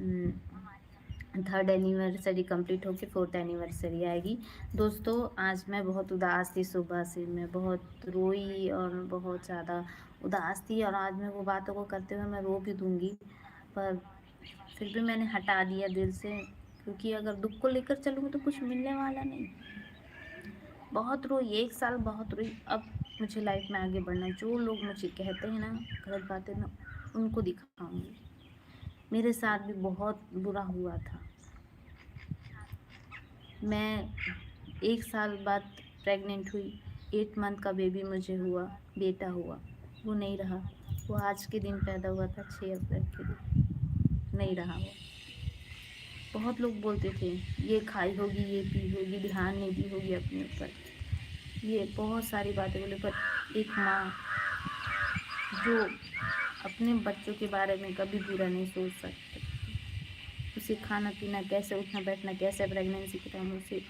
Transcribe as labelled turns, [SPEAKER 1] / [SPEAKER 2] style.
[SPEAKER 1] 3rd anniversary complete होके 4th anniversary आएगी। दोस्तों आज मैं बहुत उदास थी, सुबह से मैं बहुत रोई और बहुत ज़्यादा उदास थी, और आज मैं वो बातों को करते हुए मैं रो भी दूँगी, पर फिर भी मैंने हटा दिया दिल से, क्योंकि अगर दुःख को लेकर चलूँगी तो कुछ मिलने वाला नहीं। बहुत रोई, 1 साल बहुत रोई। अब मुझे लाइफ में आगे बढ़ना है। जो लोग मुझे कहते हैं ना गलत बातें, मैं उनको दिखाऊँगी। मेरे साथ भी बहुत बुरा हुआ था। मैं 1 साल बाद प्रेग्नेंट हुई, 8 मंथ का बेबी मुझे हुआ, बेटा हुआ। वो नहीं रहा। वो आज के दिन पैदा हुआ था 6 अप्रैल के दिन, नहीं रहा वो। बहुत लोग बोलते थे, ये खाई होगी, ये पी होगी, ध्यान नहीं दी होगी अपने ऊपर। ये बहुत सारी बातें बोले, पर एक माँ जो अपने बच्चों के बारे में कभी बुरा नहीं सोच सकती, उसे खाना-पीना, कैसे उठना-बैठना, कैसे प्रेगनेंसी के टाइम उसे